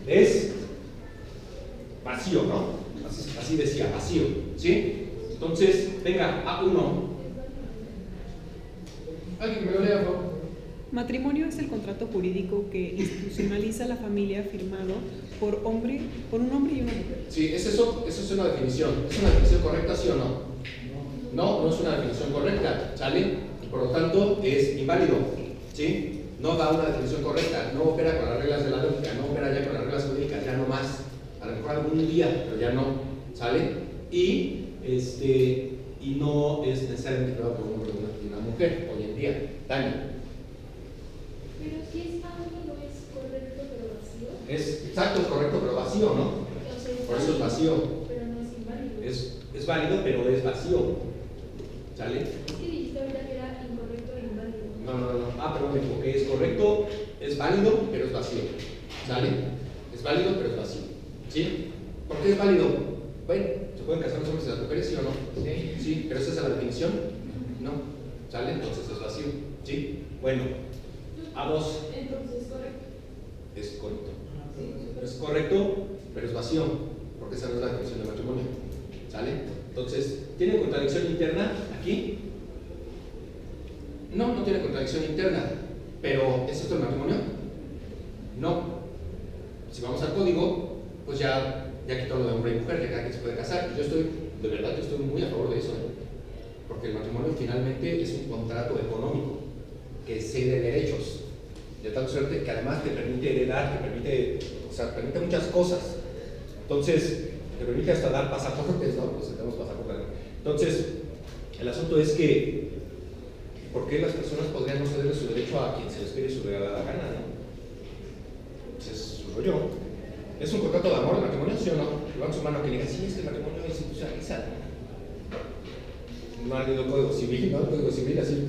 es vacío, ¿no? Así decía, vacío, ¿sí? Entonces, venga, A1. Alguien que me lo lea, por favor. Matrimonio es el contrato jurídico que institucionaliza la familia firmado por un hombre y una mujer. Sí, eso es una definición. ¿Es una definición correcta, sí o no? No, no es una definición correcta, ¿sale? Por lo tanto, es inválido, ¿sí? No da una definición correcta, no opera con las reglas de la lógica, no opera ya con las reglas jurídicas, ya no más. A lo mejor algún día, pero ya no, ¿sale? Y no es necesariamente creado por un hombre y una mujer hoy en día. Dani. Pero si es algo no es correcto pero vacío. Exacto, es correcto, pero vacío, ¿no? O sea, Por eso es vacío. Pero no es inválido. Es válido, pero es vacío. ¿Sale? Es que dijiste ahorita que era incorrecto e inválido. No. Ah, perdón, me equivoqué. Es correcto, es válido, pero es vacío. ¿Sale? Es válido, pero es vacío. ¿Sí? ¿Por qué es válido? Bueno, ¿se pueden casar los hombres y las mujeres, sí o no? Sí, pero esa es la definición. No. ¿Sale? Entonces es vacío. ¿Sí? Bueno. A2. Entonces es correcto. Es correcto. Sí, Es correcto, pero es vacío, porque esa no es la definición de matrimonio. ¿Sale? Entonces, ¿tiene contradicción interna aquí? No, no tiene contradicción interna. Pero, ¿es esto el matrimonio? No. Si vamos al código, pues ya quitó lo de hombre y mujer, que cada quien se puede casar. Yo estoy muy a favor de eso, porque el matrimonio finalmente es un contrato económico que cede derechos, de tal suerte que además te permite heredar, permite muchas cosas. Entonces, te permite hasta dar pasaportes, ¿no? Pues tenemos pasaportes. Entonces, el asunto es que, ¿por qué las personas podrían no ceder su derecho a quien se les pide su regalada gana, no? Pues es su rollo. ¿Es un contrato de amor el matrimonio, sí o no? Levanta su mano que diga, sí, es que el matrimonio es institucionalizado. No ha leído el Código Civil, ¿no? El Código Civil, así.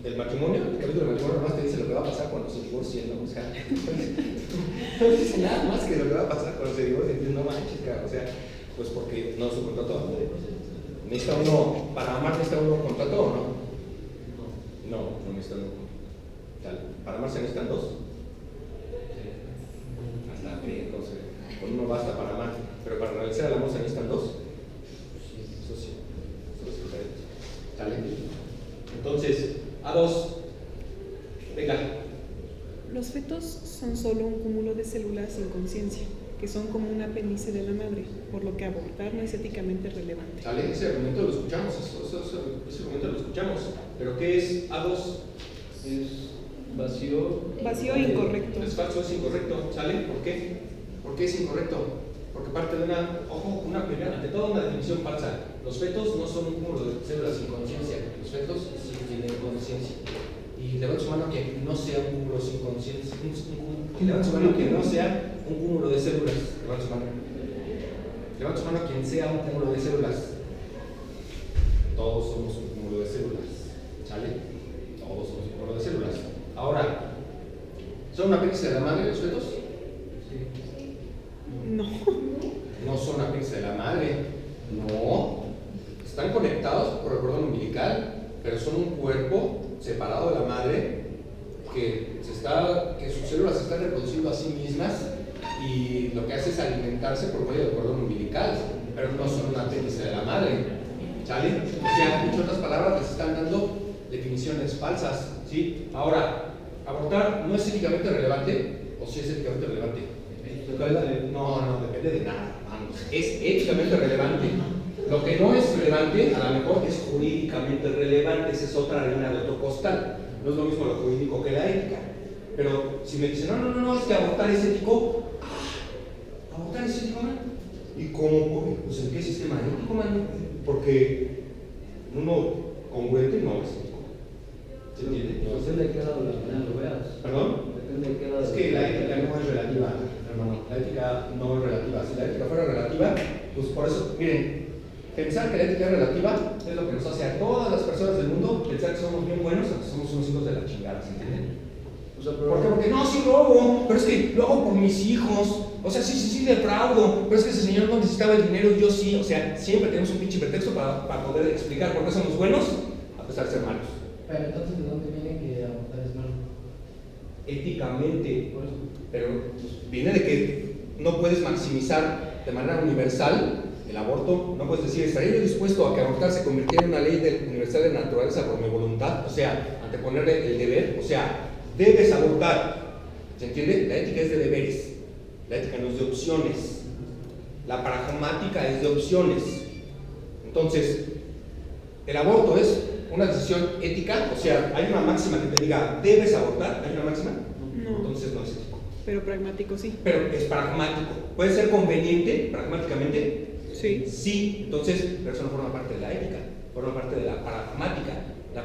El matrimonio, el capítulo del matrimonio nomás te dice lo que va a pasar cuando se divorcien, ¿no? O sea, no dice nada más que lo que va a pasar cuando se divorcien, no manches, cara. O sea, pues porque no es un contrato de amor. ¿Necesita uno, para amar necesita uno un contrato o no? No necesita uno. ¿Para amar se necesitan dos? Hasta que, entonces, con uno basta para amar, pero para realizar el amor se necesitan dos. Eso sí, ¿sale? Entonces, A2, venga. Los fetos son solo un cúmulo de células sin conciencia, que son como un apéndice de la madre, por lo que abortar no es éticamente relevante. ¿Sale? Ese argumento lo escuchamos, ese argumento lo escuchamos. ¿Pero qué es A2? Es vacío. Vacío e incorrecto. Es falso, es incorrecto. ¿Sale? ¿Por qué? ¿Por qué es incorrecto? Porque parte de una primera, ante todo una definición falsa. Los fetos no son un cúmulo de células sin conciencia. Los fetos sí tienen conciencia. Y levanta su mano que no sea un cúmulo sin conciencia. Levanta su mano que no sea un cúmulo de células. Levanta su mano. Levanta su mano quien sea un cúmulo de células. Todos somos un cúmulo de células. ¿Sale? Todos somos un cúmulo de células. Ahora, ¿son un apéndice de la madre los fetos? No. No son apéndice de la madre. No. Están conectados por el cordón umbilical, pero son un cuerpo separado de la madre que sus células se están reproduciendo a sí mismas y lo que hace es alimentarse por medio del cordón umbilical, pero no son un apéndice de la madre. ¿Sale? O sea, en otras palabras, les están dando definiciones falsas. ¿Sí? Ahora, ¿abortar no es éticamente relevante? ¿O sí es éticamente relevante? No, depende de nada. Vamos. Es éticamente relevante. Lo que no es relevante, a lo mejor es jurídicamente relevante. Esa es otra arena de otro costal. No es lo mismo lo jurídico que la ética. Pero si me dicen, no, es que abortar es ético. ¿Abortar es ético, man? ¿Y cómo? Pues ¿en qué sistema ético, man? Porque uno congruente no es ético. ¿Se entiende? Depende de qué lado lo veas. ¿Perdón? Depende de qué lado. Es que la ética no es relativa, hermano. La ética no es relativa. Si la ética fuera relativa, pues por eso, miren, pensar que la ética es relativa es lo que nos hace a todas las personas del mundo pensar que somos bien buenos, aunque somos unos hijos de la chingada, ¿se entienden? O sea, ¿por qué? Porque no, sí lo hago, pero es que lo hago por mis hijos. O sea, sí, defraudo, pero es que ese señor no necesitaba el dinero y yo sí. O sea, siempre tenemos un pinche pretexto para poder explicar por qué somos buenos, a pesar de ser malos. Pero entonces, ¿de dónde viene que abortar es malo? Éticamente, Por eso. pero pues, viene de que no puedes maximizar de manera universal el aborto. No puedes decir, ¿estaría yo dispuesto a que abortar se convirtiera en una ley universal de naturaleza por mi voluntad? O sea, anteponerle el deber. O sea, debes abortar. ¿Se entiende? La ética es de deberes. La ética no es de opciones. La pragmática es de opciones. Entonces, el aborto es una decisión ética. O sea, hay una máxima que te diga, ¿debes abortar? ¿Hay una máxima? No. Entonces no es ético. Pero pragmático sí. Pero es pragmático. ¿Puede ser conveniente pragmáticamente? Sí. Sí. Entonces, pero eso no forma parte de la ética, forma parte de la pragmática. La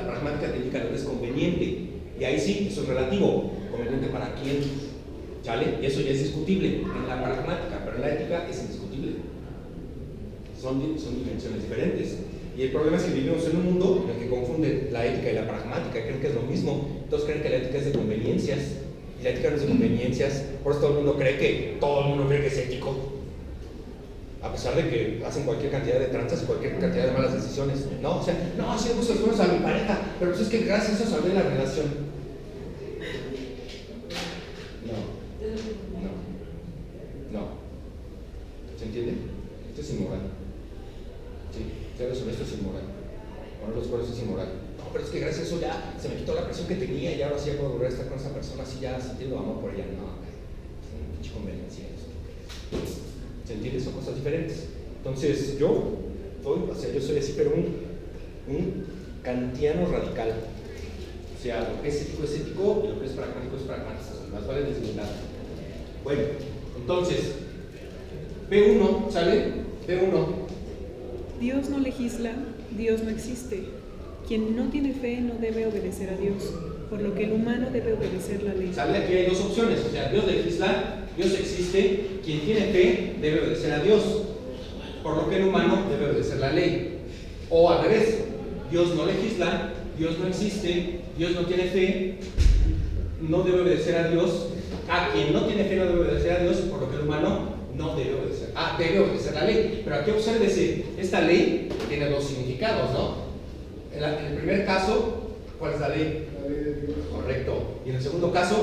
pragmática te indica lo que es conveniente. Y ahí sí, eso es relativo. ¿Conveniente para quién? ¿Sale? Y eso ya es discutible en la pragmática, pero en la ética es indiscutible. Son dimensiones diferentes. Y el problema es que vivimos en un mundo en el que confunden la ética y la pragmática, creen que es lo mismo. Entonces creen que la ética es de conveniencias. Y la ética no es de conveniencias. Por eso todo el mundo cree que es ético. A pesar de que hacen cualquier cantidad de tranzas y cualquier cantidad de malas decisiones. No, o sea, no, sí le puse los buenos a mi pareja, pero pues es que gracias a eso salvé la relación. No. ¿Se entiende? Esto es inmoral. Sí, ser deshonesto es inmoral. Poner los cuernos es inmoral. No, pero es que gracias a eso ya se me quitó la presión que tenía y ahora sí ya puedo volver a estar con esa persona así ya sintiendo amor por ella. No, es una pinche conveniencia. ¿Se entiende? Son cosas diferentes. Entonces, yo soy así, pero un kantiano radical. O sea, lo que es ético y lo que es pragmático es pragmático. Más vale deslindar. Bueno, entonces, B1, ¿sale? B1. Dios no legisla, Dios no existe. Quien no tiene fe no debe obedecer a Dios, por lo que el humano debe obedecer la ley. ¿Sale? Aquí hay dos opciones. O sea, Dios legisla, Dios existe. Quien tiene fe debe obedecer a Dios, por lo que el humano debe obedecer la ley. O al revés, Dios no legisla, Dios no existe, Dios no tiene fe, no debe obedecer a Dios. A quien no tiene fe no debe obedecer a Dios, por lo que el humano no debe obedecer. Debe obedecer la ley. Pero aquí obsérvese, esta ley tiene dos significados, ¿no? En el primer caso, ¿cuál es la ley? La ley de Dios. Correcto. Y en el segundo caso,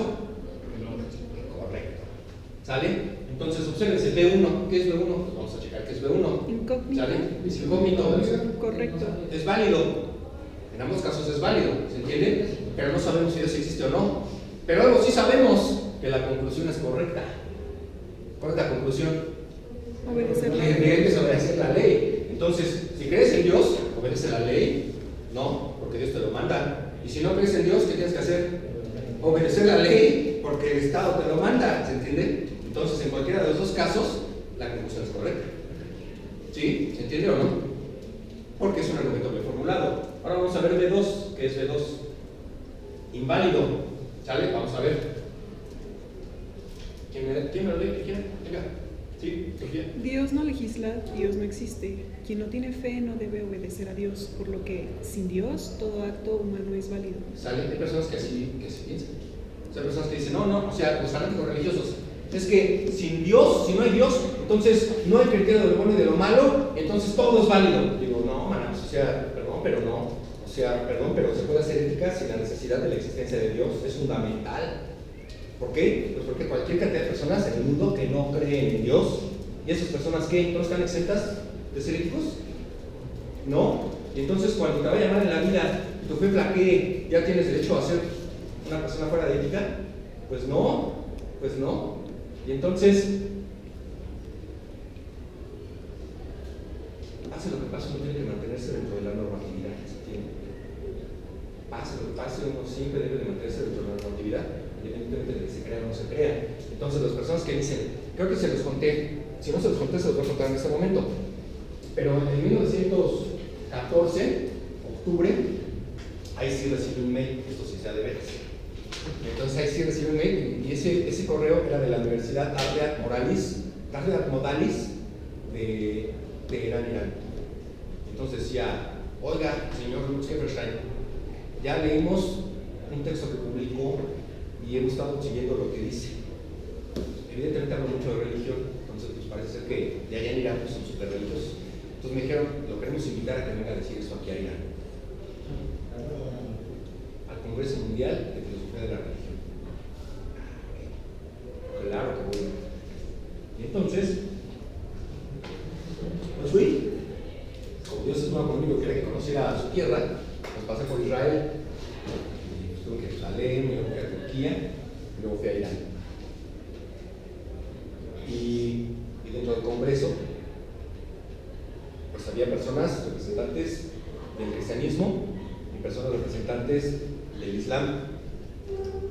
correcto. ¿Sale? Entonces, obsérvese, B1. ¿Qué es B1? Pues vamos a checar qué es B1. Incógnito. ¿Sale? Es incógnito. Correcto. Es válido. En ambos casos es válido, ¿se entiende? Pero no sabemos si Dios existe o no. Pero algo sí sabemos, que la conclusión es correcta. ¿Cuál es la conclusión? Obedecer la Que ley. debes obedecer la ley. Entonces, si crees en Dios, obedece la ley. No, porque Dios te lo manda. Y si no crees en Dios, ¿qué tienes que hacer? Obedecer la ley, porque el Estado te lo manda, ¿se entiende? Entonces, en cualquiera de los dos casos, la conclusión es correcta. ¿Sí? ¿Se entiende o no? Porque es un argumento bien formulado. Ahora vamos a ver B2. ¿Qué es B2? Inválido. ¿Sale? Vamos a ver. ¿Quién me lo lee? ¿Quién? Venga. ¿Sí? Sofía. Dios no legisla, Dios no existe. Quien no tiene fe no debe obedecer a Dios, por lo que sin Dios todo acto humano es válido. ¿Sale? Hay personas que así piensan. Hay personas que dicen, no, o sea, los fanáticos religiosos. Es que sin Dios, si no hay Dios, entonces no hay criterio de lo bueno y de lo malo, entonces todo es válido. Digo, no, manos, o sea, perdón, pero no. O sea, perdón, pero se puede hacer ética sin la necesidad de la existencia de Dios. Es fundamental. ¿Por qué? Pues porque cualquier cantidad de personas en el mundo que no creen en Dios, ¿y esas personas qué? ¿No están exentas de ser éticos? ¿No? Y entonces cuando te vaya mal en la vida y tu fe flaquee, ¿ya tienes derecho a ser una persona fuera de ética? Pues no. Y entonces, pase lo que pase, uno tiene que mantenerse dentro de la normatividad que se tiene. Pase lo que pase, uno siempre debe de mantenerse dentro de la normatividad, independientemente de que se crea o no se crea. Entonces, las personas que dicen, creo que se los conté, si no se los conté, se los voy a contar en este momento. Pero en 1914, octubre, ahí sí recibí un mail, esto sí sea de veras. Entonces ahí sí recibí un mail y ese correo era de la Universidad Ardea Modalis de Irán. Entonces decía, oiga, señor Lutz Hefferstein, ya leímos un texto que publicó y hemos estado siguiendo lo que dice. Evidentemente hablo mucho de religión, entonces pues parece ser que de allá en Irán pues, son súper religiosos. Entonces me dijeron, lo queremos invitar a que venga a decir esto aquí a Irán. Al Congreso Mundial de Filosofía de la Religión. Entonces, pues fui. Como Dios es nuevo conmigo, quería que conociera su tierra, pues pasé por Israel, y estuve en Jerusalén, luego fui a Turquía, y luego fui a Irán. Y dentro del Congreso, pues había personas representantes del cristianismo y personas representantes del Islam.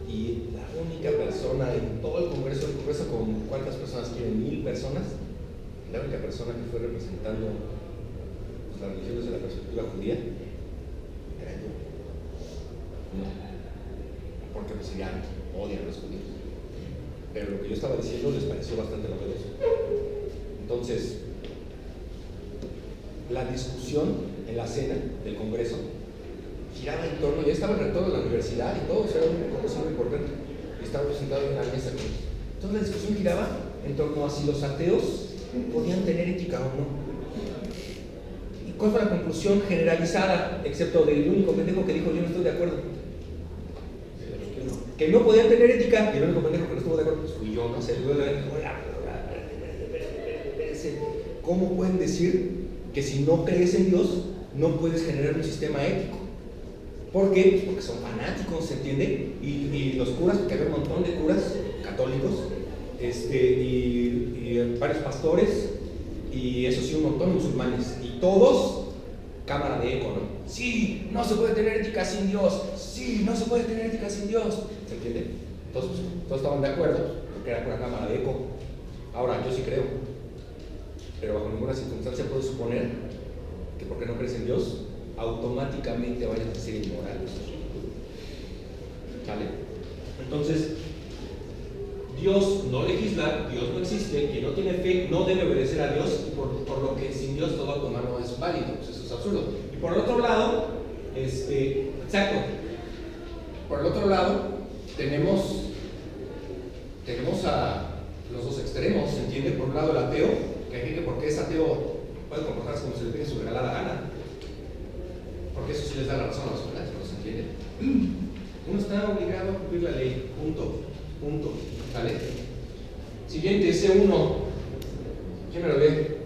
Y la única persona en todo el Congreso con ¿cuántas personas quieren? 1000 personas. La única persona que fue representando pues, la religión desde la perspectiva judía era yo. No. Porque pues ya odian a los judíos. Pero lo que yo estaba diciendo les pareció bastante novedoso. Entonces, la discusión en la cena del Congreso giraba en torno, ya estaba el rector de la universidad y todo, eso era un congreso muy importante, y estaba presentado en una mesa con ellos. Entonces la discusión giraba en torno a si los ateos podían tener ética o no. ¿Y cuál fue la conclusión generalizada, excepto del único pendejo que dijo yo no estoy de acuerdo? Que no podían tener ética, y el único pendejo que no estuvo de acuerdo pues fui yo, no sé. ¿Cómo pueden decir que si no crees en Dios no puedes generar un sistema ético? ¿Por qué? Pues porque son fanáticos, ¿se entiende? Y los curas, porque había un montón de curas católicos, y varios pastores, y eso sí, un montón de musulmanes, y todos, cámara de eco, ¿no? Sí, no se puede tener ética sin Dios, sí, no se puede tener ética sin Dios, ¿se entiende? Entonces, todos estaban de acuerdo, porque era una cámara de eco. Ahora, yo sí creo, pero bajo ninguna circunstancia puedo suponer que porque no crees en Dios, automáticamente vayas a ser inmoral. ¿Vale? Entonces, Dios no legisla, Dios no existe, quien no tiene fe no debe obedecer a Dios, y por lo que sin Dios todo acto humano es válido, pues eso es absurdo. Y por el otro lado, exacto, por el otro lado, tenemos a los dos extremos, ¿se entiende? Por un lado el ateo, que hay gente que porque es ateo puede comportarse como si le tiene su regalada gana, porque eso sí les da la razón a los fanáticos, ¿se entiende? Uno está obligado a cumplir la ley, punto, ¿vale? Siguiente, C1. ¿Quién me lo lee?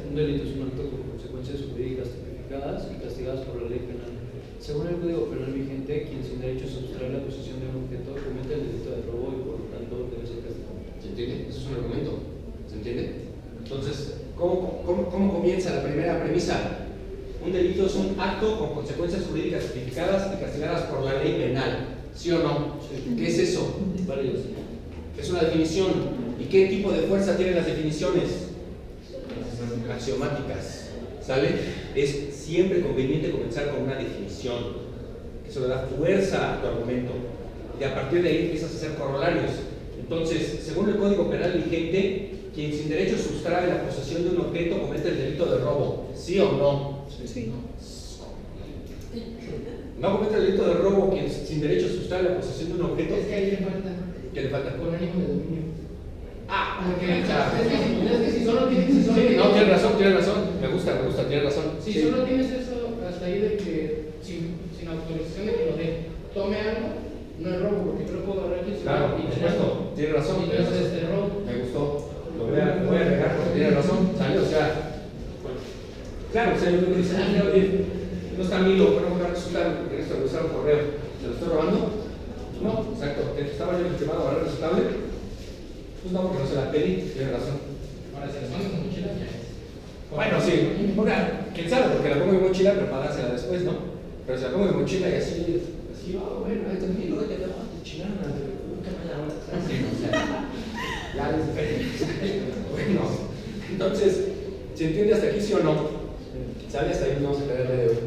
Un delito es un acto con consecuencias jurídicas tipificadas y castigadas por la ley penal. Según el Código Penal vigente, quien sin derecho a sustraer la posesión de un objeto comete el delito de robo y por lo tanto debe ser castigado. ¿Se entiende? Eso es un argumento. ¿Se entiende? Entonces, ¿cómo comienza la primera premisa? Un delito es un acto con consecuencias jurídicas tipificadas y castigadas por la ley penal. ¿Sí o no? Sí. ¿Qué es eso? Varios. Es una definición. ¿Y qué tipo de fuerza tienen las definiciones? Axiomáticas. ¿Sale? Es siempre conveniente comenzar con una definición. Eso le da fuerza a tu argumento. Y a partir de ahí empiezas a hacer corolarios. Entonces, según el Código Penal vigente, quien sin derecho sustrae la posesión de un objeto comete el delito de robo. ¿Sí o no? Sí. No comete el delito de robo quien sin derecho sustrae la posesión de un objeto. Es que ahí le falta. ¿Qué le falta? Con ánimo de dominio. Porque Es que si solo tienes. no, tienes razón. Me gusta, tienes razón. Si solo tienes eso hasta ahí de que sin autorización de que lo dé, tome algo, no es robo, porque yo lo puedo agarrar aquí. Claro, por supuesto, tienes razón. Entonces es robo. Me gustó. Lo voy a agregar porque tienes razón. ¿Sale? O sea, claro, o sea, yo me dice, oye, no está Milo, pero va a resultar que esto le usaron un correo. ¿Se lo estoy robando? No, exacto. Estaba yo legitimado a barrer su tablet. Pues no, porque no se la pedí, tienes razón. Ahora, si las mandas con mochila, ya es. Bueno, sí, quién sabe, porque la pongo en mi mochila para pagársela después, ¿no? Pero si la pongo en mi mochila y así, bueno, ahí tranquilo, te chingaron, nunca me la hora. Ya es diferente. Bueno, entonces, ¿se entiende hasta aquí, sí o no? ¿Sale? Hasta ahí nos vamos a quedar de hoy.